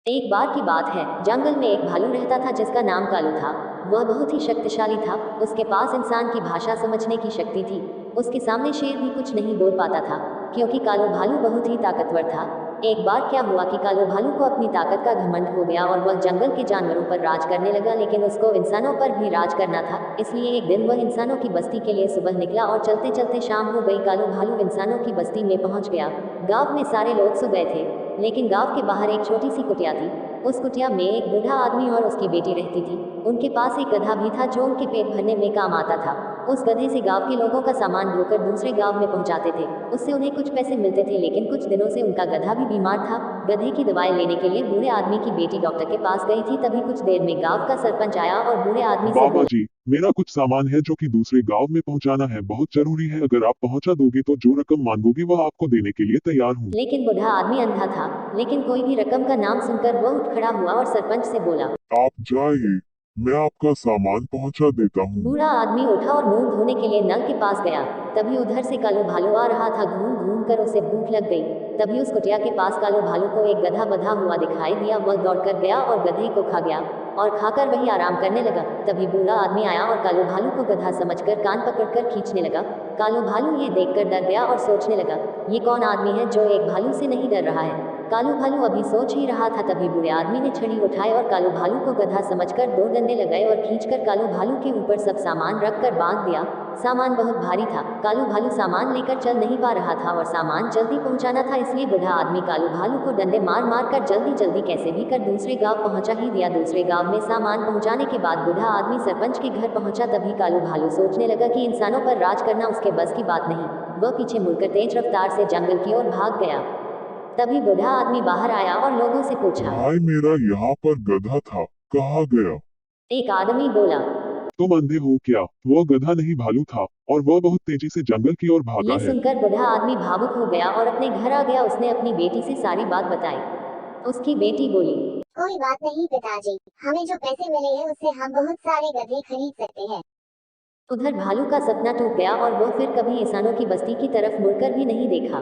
एक बार की बात है, जंगल में एक भालू रहता था जिसका नाम कालू था। वह बहुत ही शक्तिशाली था। उसके पास इंसान की भाषा समझने की शक्ति थी। उसके सामने शेर भी कुछ नहीं बोल पाता था, क्योंकि कालू भालू बहुत ही ताकतवर था। एक बार क्या हुआ कि कालू भालू को अपनी ताकत का घमंड हो गया और वह जंगल के जानवरों पर राज करने लगा, लेकिन उसको इंसानों पर भी राज करना था। इसलिए एक दिन वह इंसानों की बस्ती के लिए सुबह निकला और चलते चलते शाम हो गई। कालू भालू इंसानों की बस्ती में पहुंच गया। गांव में सारे लोग सो गए थे, लेकिन गांव के बाहर एक छोटी सी कुटिया थी। उस कुटिया में एक बूढ़ा आदमी और उसकी बेटी रहती थी। उनके पास एक गधा भी था जो उनके पेट भरने में काम आता था। उस गधे से गांव के लोगों का सामान ढोकर दूसरे गांव में पहुंचाते थे। उससे उन्हें कुछ पैसे मिलते थे, लेकिन कुछ दिनों से उनका गधा भी बीमार था। गधे की दवाई लेने के लिए बूढ़े आदमी की बेटी डॉक्टर के पास गई थी। तभी कुछ देर में गांव का सरपंच आया और बूढ़े आदमी से बाबा बोला, जी, मेरा कुछ सामान है जो कि दूसरे गांव में पहुंचाना है, बहुत जरूरी है। अगर आप पहुंचा दोगे तो जो रकम मांगोगे वह आपको देने के लिए तैयार हूँ। लेकिन बूढ़ा आदमी अंधा था। लेकिन कोई भी रकम का नाम सुनकर वह उठ खड़ा हुआ और सरपंच से बोला, आप जाइए, मैं आपका सामान पहुंचा देता हूँ। बूढ़ा आदमी उठा और मुंह धोने के लिए नल के पास गया। तभी उधर से कालू भालू आ रहा था। घूम घूम कर उसे भूख लग गई। तभी उस कुटिया के पास कालू भालू को एक गधा बंधा हुआ दिखाई दिया। वह दौड़कर गया और गधे को खा गया और खाकर वही आराम करने लगा। तभी बूढ़ा आदमी आया और कालू भालू को गधा समझकर कान पकड़कर खींचने लगा। कालू भालू ये देखकर डर गया और सोचने लगा, ये कौन आदमी है जो एक भालू से नहीं डर रहा है। कालू भालू अभी सोच ही रहा था, तभी बूढ़े आदमी ने छड़ी उठाई और कालू भालू को गधा समझकर दो डंडे लगाए और खींचकर कालू भालू के ऊपर सब सामान रखकर बांध दिया। सामान बहुत भारी था। कालू भालू सामान लेकर चल नहीं पा रहा था और सामान जल्दी पहुंचाना था, इसलिए बूढ़ा आदमी कालू भालू को डंडे मार मार कर जल्दी जल्दी कैसे भी कर दूसरे गांव पहुंचा ही दिया। दूसरे गांव में सामान पहुंचाने के बाद बूढ़ा आदमी सरपंच के घर पहुंचा। तभी कालू भालू सोचने लगा कि इंसानों पर राज करना उसके बस की बात नहीं। वह पीछे मुड़कर तेज रफ्तार से जंगल की ओर भाग गया। तभी बूढ़ा आदमी बाहर आया और लोगों से पूछा, भाई, मेरा यहाँ पर गधा था, कहाँ गया? एक आदमी बोला। तुम अंधे हो क्या? वह गधा नहीं भालू था, और वह बहुत तेजी से जंगल की ओर भागा ये है। सुनकर बूढ़ा आदमी भावुक हो गया और अपने घर आ गया। उसने अपनी बेटी से सारी बात बताई। उसकी बेटी बोली, कोई बात नहीं पिताजी, हमें जो पैसे मिले हैं उससे हम बहुत सारे गधे खरीद सकते हैं। उधर भालू का सपना टूट गया और वह फिर कभी इंसानों की बस्ती की तरफ मुड़कर भी नहीं देखा।